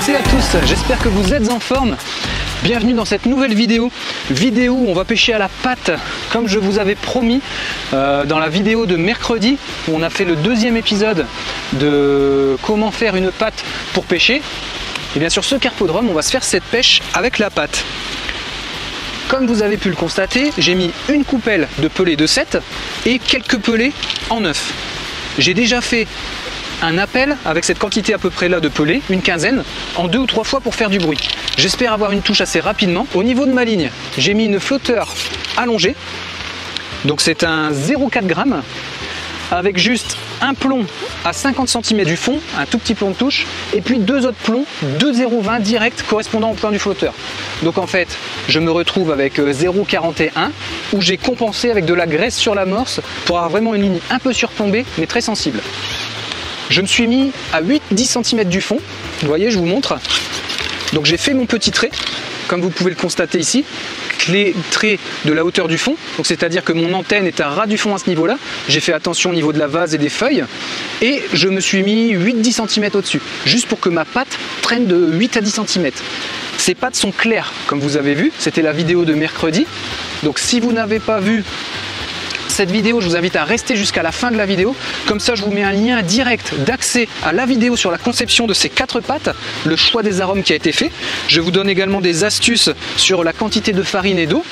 toutes et à tous, j'espère que vous êtes en forme. Bienvenue dans cette nouvelle vidéo où on va pêcher à la patte comme je vous avais promis dans la vidéo de mercredi où on a fait le deuxième épisode de comment faire une patte pour pêcher. Et bien sur ce carpodrome, on va se faire cette pêche avec la patte. Comme vous avez pu le constater, j'ai mis une coupelle de pelés de 7 et quelques pelés en 9. J'ai déjà fait un appel avec cette quantité à peu près là de pelés, une quinzaine, en 2 ou 3 fois pour faire du bruit. J'espère avoir une touche assez rapidement. Au niveau de ma ligne, j'ai mis une flotteur allongée, donc c'est un 0,4 g avec juste un plomb à 50 cm du fond, un tout petit plomb de touche, et puis deux autres plombs de 0,20 direct correspondant au plan du flotteur. Donc en fait, je me retrouve avec 0,41 où j'ai compensé avec de la graisse sur l'amorce pour avoir vraiment une ligne un peu surplombée mais très sensible. Je me suis mis à 8-10 cm du fond, vous voyez, je vous montre. Donc j'ai fait mon petit trait, comme vous pouvez le constater ici, les traits de la hauteur du fond, donc c'est-à-dire que mon antenne est à ras du fond à ce niveau-là. J'ai fait attention au niveau de la vase et des feuilles, et je me suis mis 8-10 cm au-dessus, juste pour que ma patte traîne de 8 à 10 cm. Ces pattes sont claires, comme vous avez vu, c'était la vidéo de mercredi. Donc si vous n'avez pas vu cette vidéo, je vous invite à rester jusqu'à la fin de la vidéo, comme ça je vous mets un lien direct d'accès à la vidéo sur la conception de ces 4 pattes, le choix des arômes qui a été fait. Je vous donne également des astuces sur la quantité de farine et d'eau,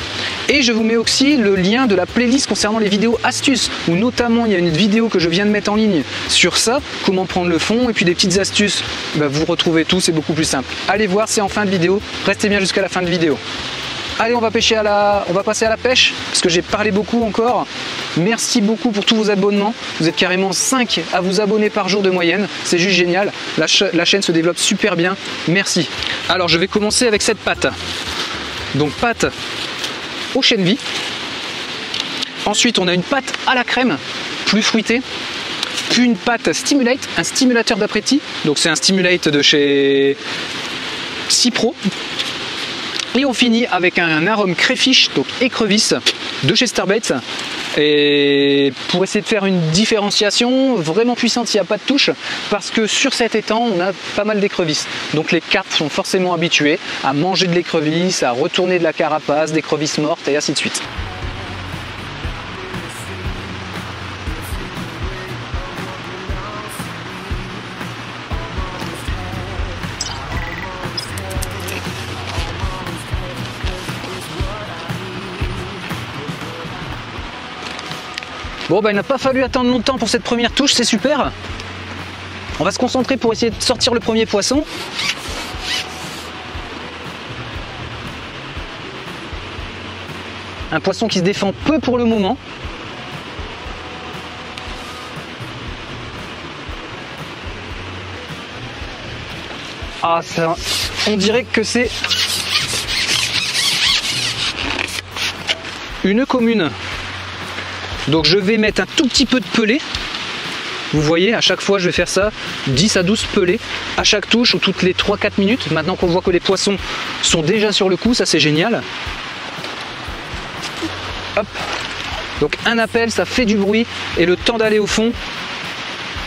et je vous mets aussi le lien de la playlist concernant les vidéos astuces, où notamment il y a une vidéo que je viens de mettre en ligne sur ça, comment prendre le fond, et puis des petites astuces, vous retrouvez tout, c'est beaucoup plus simple. Allez voir, c'est en fin de vidéo, restez bien jusqu'à la fin de vidéo. Allez, on va passer à la pêche, parce que j'ai parlé beaucoup encore. Merci beaucoup pour tous vos abonnements. Vous êtes carrément 5 à vous abonner par jour de moyenne. C'est juste génial. La chaîne se développe super bien. Merci. Alors, je vais commencer avec cette patte. Donc, patte au chêne vie. Ensuite, on a une patte à la crème, plus fruitée. Puis une patte stimulate, un stimulateur d'appétit. Donc, c'est un stimulate de chez Cipro. Et on finit avec un arôme crayfish, donc écrevisse, de chez Starbaits. Et pour essayer de faire une différenciation vraiment puissante, il n'y a pas de touche, parce que sur cet étang, on a pas mal d'écrevisses. Donc les carpes sont forcément habitués à manger de l'écrevisse, à retourner de la carapace, d'écrevisses mortes et ainsi de suite. Bon, il n'a pas fallu attendre longtemps pour cette première touche, c'est super. On va se concentrer pour essayer de sortir le premier poisson. Un poisson qui se défend peu pour le moment. Ah, ça, on dirait que c'est une commune. Donc je vais mettre un tout petit peu de pelé. Vous voyez, à chaque fois je vais faire ça, 10 à 12 pelés à chaque touche ou toutes les 3-4 minutes. Maintenant qu'on voit que les poissons sont déjà sur le coup, ça c'est génial. Hop. Donc un appel, ça fait du bruit, et le temps d'aller au fond,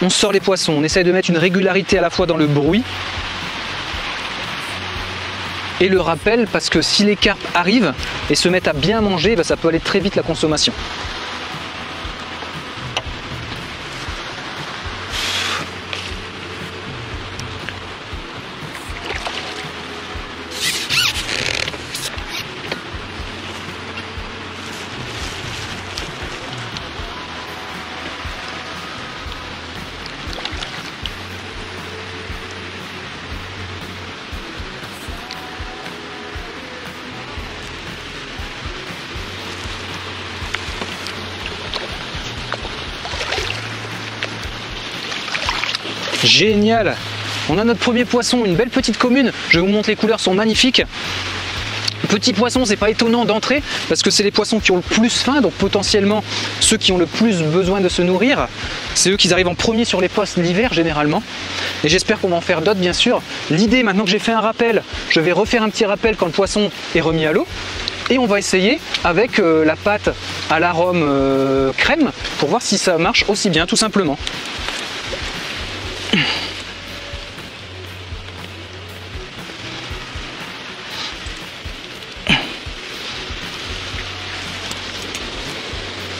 on sort les poissons. On essaye de mettre une régularité à la fois dans le bruit et le rappel, parce que si les carpes arrivent et se mettent à bien manger, ça peut aller très vite la consommation. Génial! On a notre premier poisson, une belle petite commune. Je vous montre, les couleurs sont magnifiques. Petit poisson, c'est pas étonnant d'entrée parce que c'est les poissons qui ont le plus faim, donc potentiellement ceux qui ont le plus besoin de se nourrir. C'est eux qui arrivent en premier sur les postes l'hiver généralement. Et j'espère qu'on va en faire d'autres bien sûr. L'idée, maintenant que j'ai fait un rappel, je vais refaire un petit rappel quand le poisson est remis à l'eau. Et on va essayer avec la pâte à l'arôme crème pour voir si ça marche aussi bien tout simplement.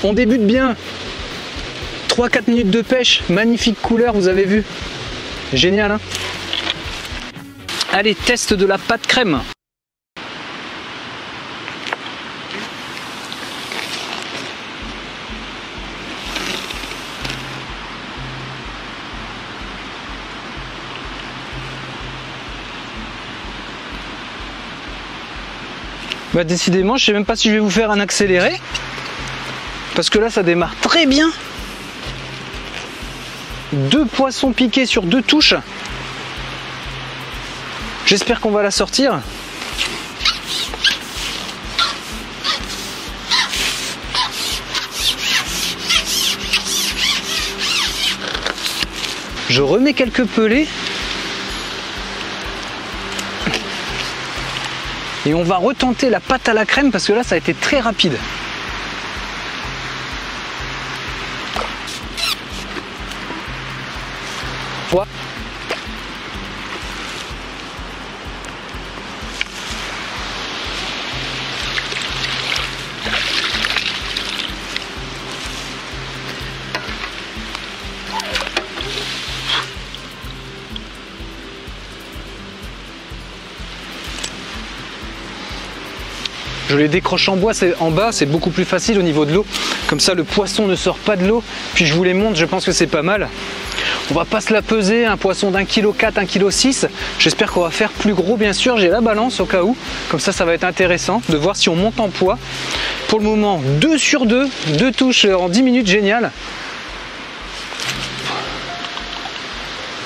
On débute bien. 3-4 minutes de pêche, magnifique couleur, vous avez vu. Génial, hein? Allez, test de la pâte crème. Bah décidément, je sais même pas si je vais vous faire un accéléré. Parce que là, ça démarre très bien. 2 poissons piqués sur 2 touches. J'espère qu'on va la sortir. Je remets quelques pelés. Et on va retenter la pâte à la crème parce que là, ça a été très rapide. Voilà. Je les décroche en bois, en bas, c'est beaucoup plus facile au niveau de l'eau. Comme ça, le poisson ne sort pas de l'eau. Puis je vous les montre, je pense que c'est pas mal. On va pas se la peser, un poisson d'1,4 kg, 1,6 kg. J'espère qu'on va faire plus gros, bien sûr. J'ai la balance au cas où. Comme ça va être intéressant de voir si on monte en poids. Pour le moment, 2 sur 2, 2 touches en 10 minutes, génial.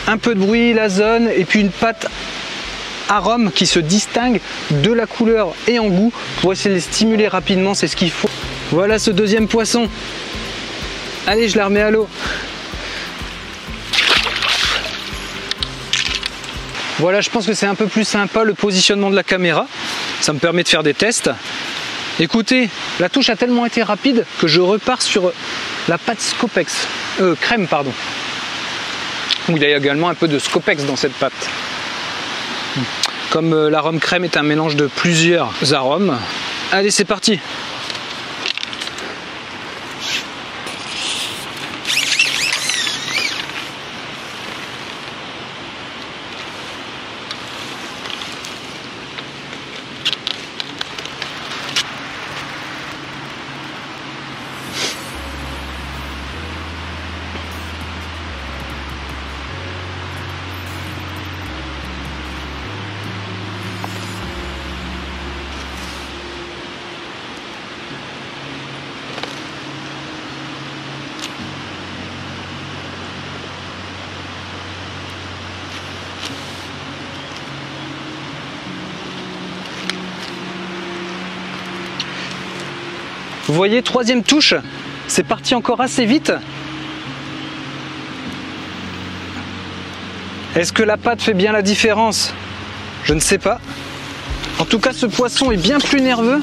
Un peu de bruit, la zone, et puis une pâte arôme qui se distingue de la couleur et en goût pour essayer de les stimuler rapidement, c'est ce qu'il faut. Voilà ce deuxième poisson. Allez, je la remets à l'eau. Voilà, je pense que c'est un peu plus sympa le positionnement de la caméra. Ça me permet de faire des tests. Écoutez, la touche a tellement été rapide que je repars sur la pâte Scopex. Crème, pardon. Il y a également un peu de Scopex dans cette pâte. Comme l'arôme crème est un mélange de plusieurs arômes. Allez, c'est parti! Vous voyez, troisième touche, c'est parti encore assez vite. Est-ce que la pâte fait bien la différence? Je ne sais pas. En tout cas, ce poisson est bien plus nerveux.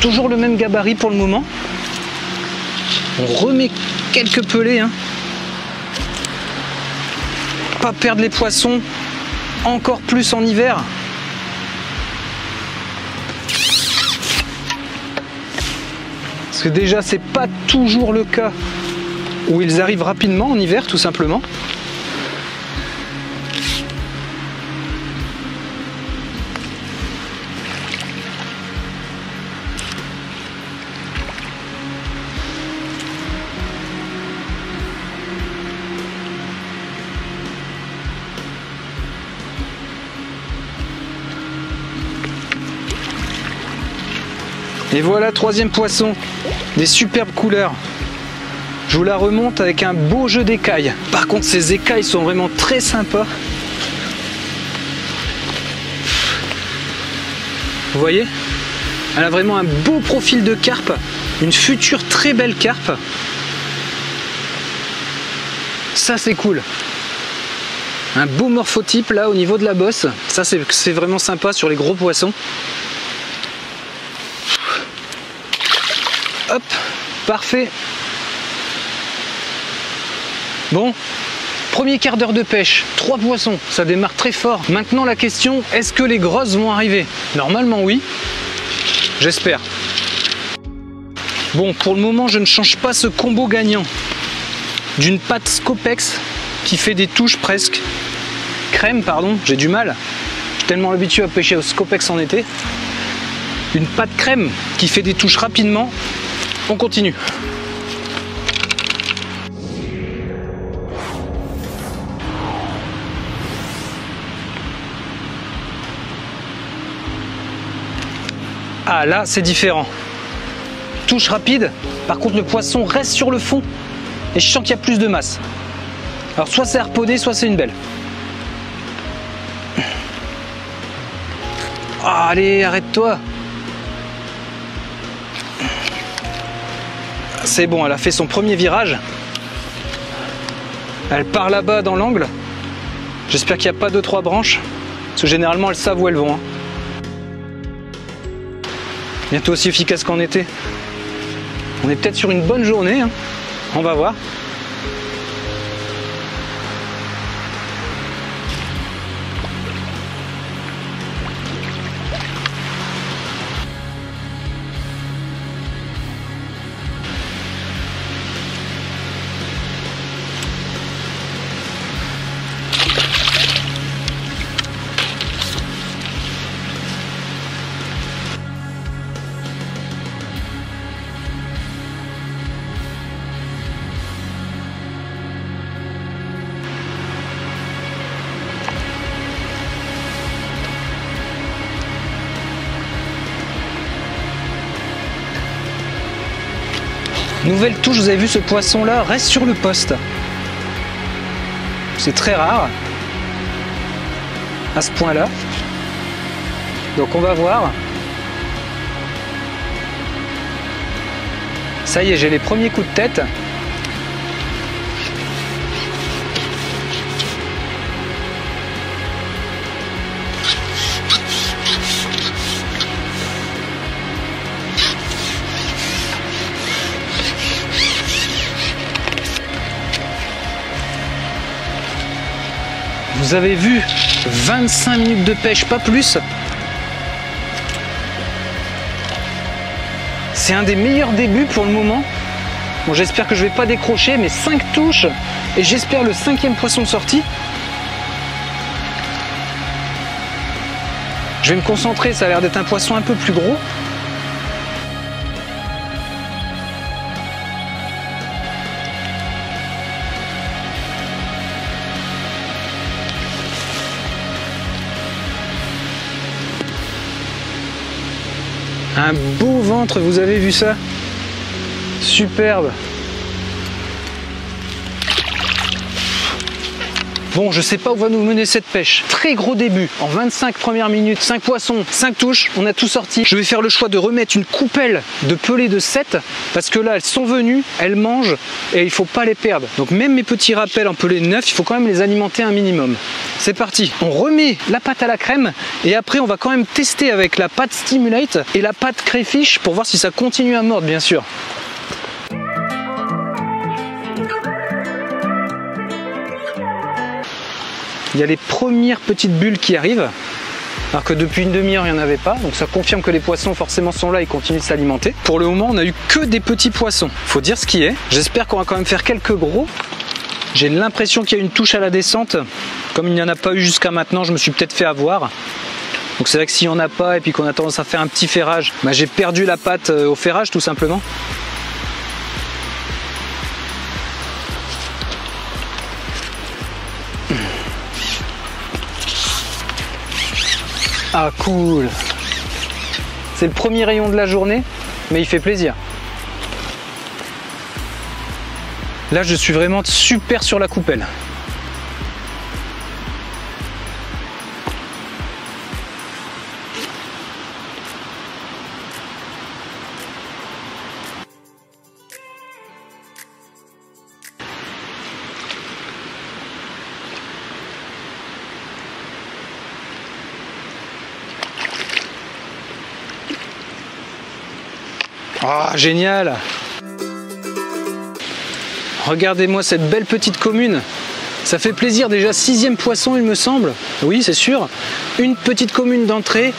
Toujours le même gabarit pour le moment. On remet quelques pelés. Hein. Pas perdre les poissons, encore plus en hiver. Parce que déjà, c'est pas toujours le cas où ils arrivent rapidement en hiver, tout simplement. Et voilà, troisième poisson, des superbes couleurs. Je vous la remonte avec un beau jeu d'écailles. Par contre, ces écailles sont vraiment très sympas. Vous voyez? Elle a vraiment un beau profil de carpe, une future très belle carpe. Ça, c'est cool. Un beau morphotype là au niveau de la bosse. Ça, c'est vraiment sympa sur les gros poissons. Hop, Parfait. Bon, premier quart d'heure de pêche, 3 poissons, ça démarre très fort. Maintenant la question, est-ce que les grosses vont arriver? Normalement oui, j'espère. Bon, pour le moment je ne change pas ce combo gagnant d'une patte Scopex qui fait des touches presque crème, pardon, j'ai du mal. Je suis tellement habitué à pêcher au Scopex en été. Une patte crème qui fait des touches rapidement. On continue. Ah là c'est différent. Touche rapide, par contre le poisson reste sur le fond et je sens qu'il y a plus de masse. Alors soit c'est harponné, soit c'est une belle. Ah, allez, arrête-toi. C'est bon, elle a fait son premier virage. Elle part là-bas dans l'angle. J'espère qu'il n'y a pas 2-3 branches, parce que généralement elles savent où elles vont. Bientôt aussi efficace qu'en été. On est peut-être sur une bonne journée, hein. On va voir. Nouvelle touche, vous avez vu ce poisson là reste sur le poste. C'est très rare à ce point là. Donc on va voir. Ça y est, j'ai les premiers coups de tête. Vous avez vu, 25 minutes de pêche, pas plus. C'est un des meilleurs débuts pour le moment. Bon, j'espère que je vais pas décrocher, mais 5 touches et j'espère le 5e poisson sorti. Je vais me concentrer, ça a l'air d'être un poisson un peu plus gros. Un beau ventre, vous avez vu ça? Superbe. Bon, je sais pas où va nous mener cette pêche. Très gros début. En 25 premières minutes, 5 poissons, 5 touches, on a tout sorti. Je vais faire le choix de remettre une coupelle de pelées de 7 parce que là, elles sont venues, elles mangent et il faut pas les perdre. Donc même mes petits rappels en pelées de 9, il faut quand même les alimenter un minimum. C'est parti. On remet la pâte à la crème et après on va quand même tester avec la pâte Stimulate et la pâte Crayfish pour voir si ça continue à mordre, bien sûr. Il y a les premières petites bulles qui arrivent, alors que depuis une demi-heure il n'y en avait pas, donc ça confirme que les poissons forcément sont là et continuent de s'alimenter. Pour le moment on n'a eu que des petits poissons, faut dire ce qui est. J'espère qu'on va quand même faire quelques gros. J'ai l'impression qu'il y a une touche à la descente, comme il n'y en a pas eu jusqu'à maintenant, je me suis peut-être fait avoir. Donc c'est vrai que s'il n'y en a pas et puis qu'on a tendance à faire un petit ferrage, bah j'ai perdu la pâte au ferrage tout simplement. Ah cool. C'est le premier rayon de la journée, mais il fait plaisir. Là je suis vraiment super sur la coupelle. Ah, génial! Regardez-moi cette belle petite commune. Ça fait plaisir, déjà 6e poisson il me semble. Oui, c'est sûr. Une petite commune d'entrée,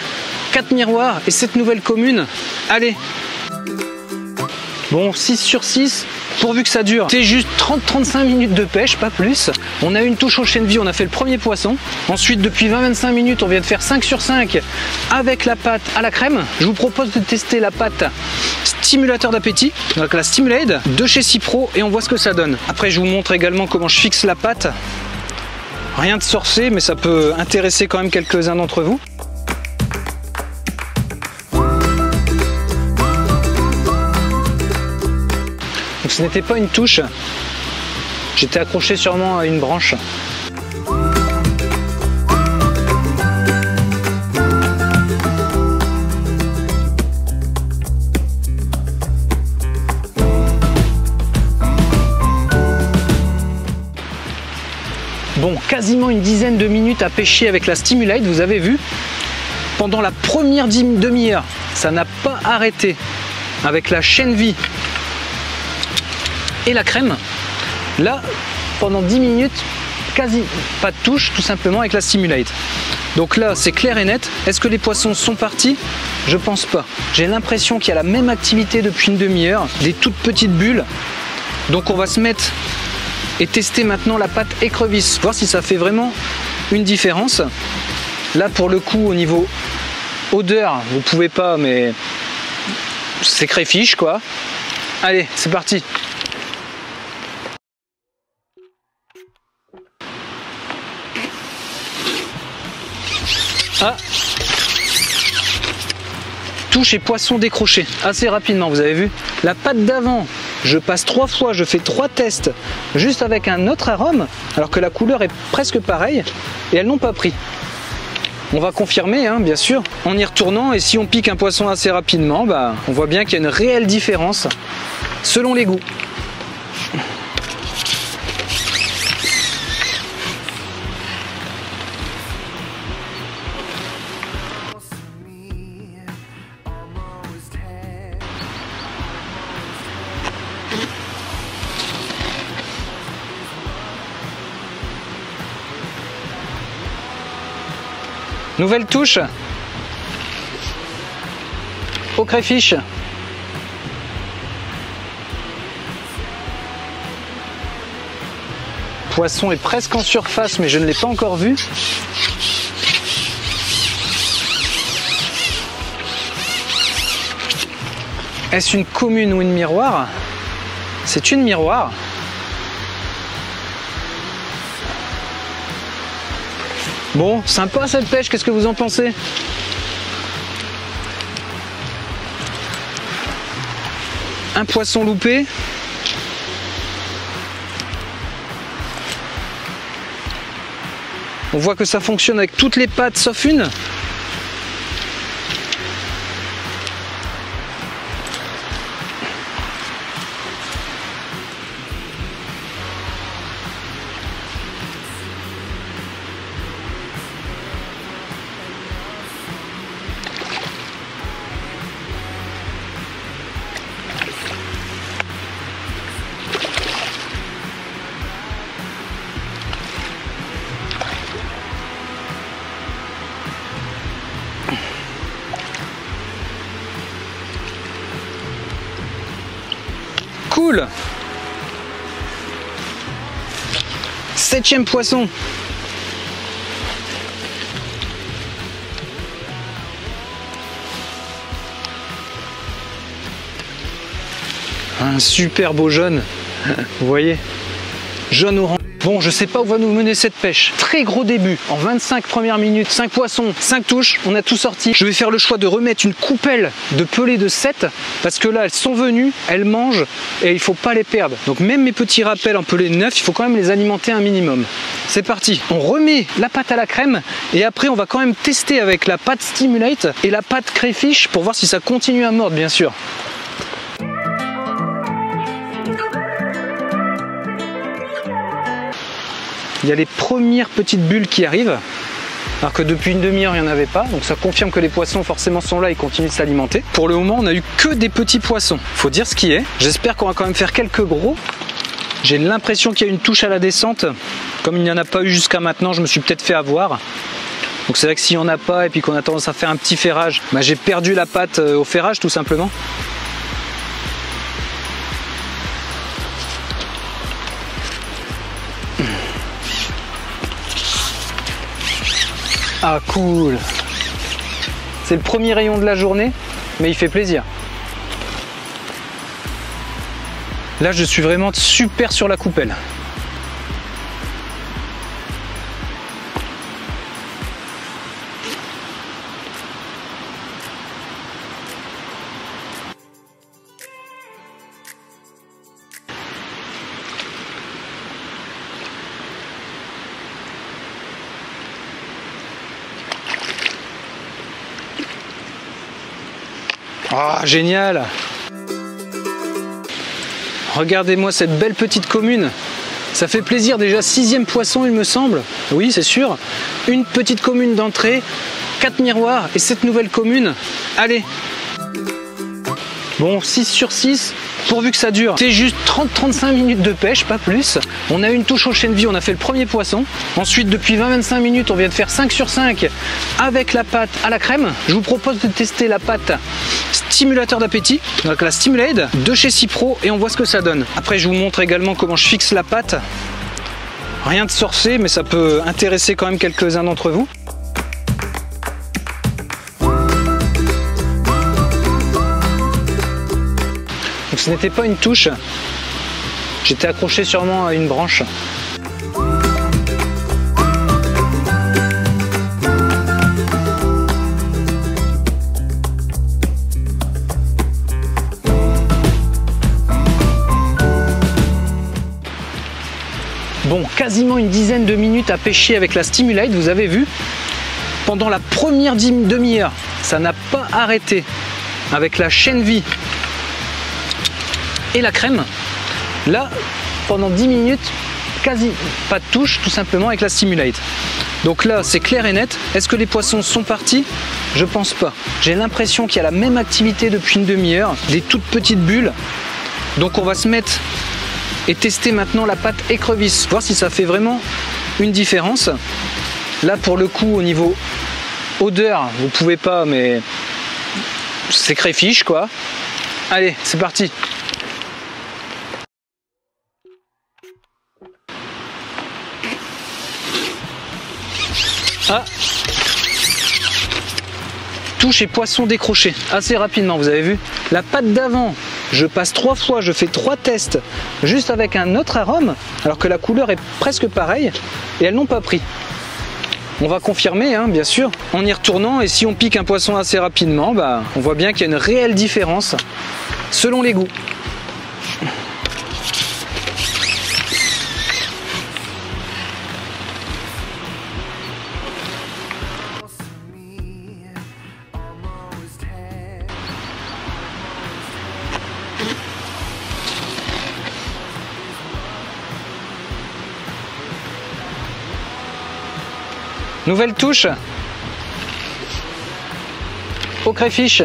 4 miroirs et cette nouvelle commune. Allez. Bon, 6 sur 6, pourvu que ça dure. C'est juste 30-35 minutes de pêche, pas plus. On a eu une touche au chènevis, on a fait le premier poisson. Ensuite, depuis 20-25 minutes, on vient de faire 5 sur 5 avec la pâte à la crème. Je vous propose de tester la pâte stimulateur d'appétit, donc la Stimulade de chez Cipro, et on voit ce que ça donne. Après, je vous montre également comment je fixe la pâte. Rien de sorcier, mais ça peut intéresser quand même quelques-uns d'entre vous. Donc, ce n'était pas une touche, j'étais accroché sûrement à une branche. Bon, quasiment une dizaine de minutes à pêcher avec la Stimulade, vous avez vu. Pendant la première demi-heure, ça n'a pas arrêté avec la chènevis et la crème. Là, pendant 10 minutes, quasi pas de touche, tout simplement avec la Stimulade. Donc là, c'est clair et net. Est-ce que les poissons sont partis? Je pense pas. J'ai l'impression qu'il y a la même activité depuis une demi-heure, des toutes petites bulles. Donc on va se mettre et tester maintenant la pâte écrevisse, voir si ça fait vraiment une différence. Là, pour le coup, au niveau odeur, vous pouvez pas, mais c'est crayfish quoi. Allez, c'est parti. Ah, touche et poisson décroché assez rapidement, vous avez vu. La pâte d'avant, je passe 3 fois, je fais 3 tests juste avec un autre arôme, alors que la couleur est presque pareille et elles n'ont pas pris. On va confirmer, hein, bien sûr, en y retournant, et si on pique un poisson assez rapidement, bah, on voit bien qu'il y a une réelle différence selon les goûts. Nouvelle touche au crayfish. Poisson est presque en surface, mais je ne l'ai pas encore vu. Est-ce une commune ou une miroir? C'est une miroir. Bon, sympa cette pêche, qu'est-ce que vous en pensez? Un poisson loupé. On voit que ça fonctionne avec toutes les pattes sauf une. Cool. 7e poisson. Un super beau jaune. Vous voyez, jaune orange. Bon, je sais pas où va nous mener cette pêche. Très gros début, en 25 premières minutes, 5 poissons, 5 touches, on a tout sorti. Je vais faire le choix de remettre une coupelle de pelées de 7, parce que là, elles sont venues, elles mangent, et il faut pas les perdre. Donc même mes petits rappels en pelées de 9, il faut quand même les alimenter un minimum. C'est parti, on remet la pâte à la crème, et après on va quand même tester avec la pâte Stimulate et la pâte crayfish, pour voir si ça continue à mordre, bien sûr. Il y a les premières petites bulles qui arrivent, alors que depuis une demi-heure il n'y en avait pas, donc ça confirme que les poissons forcément sont là et continuent de s'alimenter. Pour le moment on n'a eu que des petits poissons, faut dire ce qui est. J'espère qu'on va quand même faire quelques gros. J'ai l'impression qu'il y a une touche à la descente. Comme il n'y en a pas eu jusqu'à maintenant, je me suis peut-être fait avoir. Donc c'est vrai que s'il n'y en a pas et puis qu'on a tendance à faire un petit ferrage, bah j'ai perdu la pâte au ferrage tout simplement. Ah cool! C'est le premier rayon de la journée, mais il fait plaisir. Là je suis vraiment super sur la coupelle. Ah, génial! Regardez-moi cette belle petite commune. Ça fait plaisir, déjà 6e poisson il me semble. Oui, c'est sûr. Une petite commune d'entrée, 4 miroirs et cette nouvelle commune. Allez! Bon, 6 sur 6, pourvu que ça dure. C'est juste 30-35 minutes de pêche, pas plus. On a eu une touche au chêne vie, on a fait le premier poisson. Ensuite, depuis 20-25 minutes, on vient de faire 5 sur 5 avec la pâte à la crème. Je vous propose de tester la pâte stimulateur d'appétit, donc la Stimulade de chez Cipro, et on voit ce que ça donne. Après, je vous montre également comment je fixe la pâte. Rien de sorcier, mais ça peut intéresser quand même quelques-uns d'entre vous. Donc ce n'était pas une touche, j'étais accroché sûrement à une branche. Bon, quasiment une dizaine de minutes à pêcher avec la Stimulade, vous avez vu. Pendant la première demi-heure, ça n'a pas arrêté avec la chêne vie et la crème. Là, pendant 10 minutes, quasi pas de touche, tout simplement avec la Stimulade. Donc là, c'est clair et net. Est-ce que les poissons sont partis? Je pense pas. J'ai l'impression qu'il y a la même activité depuis une demi-heure, des toutes petites bulles. Donc on va se mettre et tester maintenant la pâte écrevisse, voir si ça fait vraiment une différence. Là, pour le coup, au niveau odeur, vous pouvez pas, mais c'est crayfish quoi. Allez, c'est parti. Ah, touche et poisson décroché assez rapidement, vous avez vu. La pâte d'avant, je passe 3 fois, je fais 3 tests juste avec un autre arôme, alors que la couleur est presque pareille et elles n'ont pas pris. On va confirmer, hein, bien sûr, en y retournant, et si on pique un poisson assez rapidement, bah, on voit bien qu'il y a une réelle différence selon les goûts. Nouvelle touche au crayfish.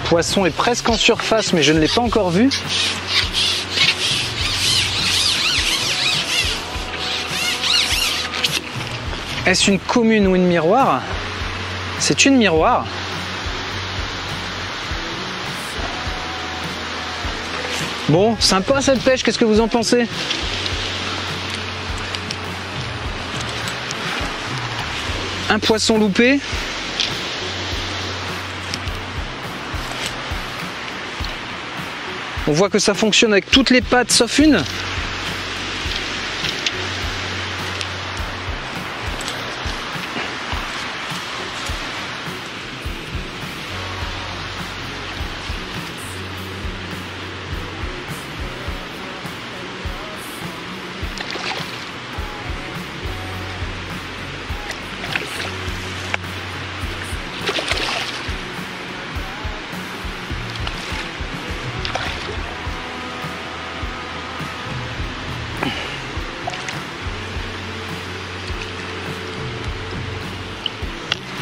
Poisson est presque en surface, mais je ne l'ai pas encore vu. Est-ce une commune ou une miroir? C'est une miroir. Bon, sympa cette pêche, qu'est-ce que vous en pensez? Un poisson loupé. On voit que ça fonctionne avec toutes les pattes sauf une.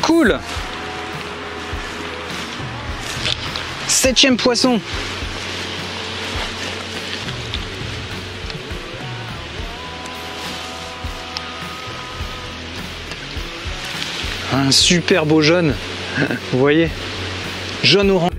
Cool. 7e poisson. Un super beau jaune, vous voyez, jaune orange.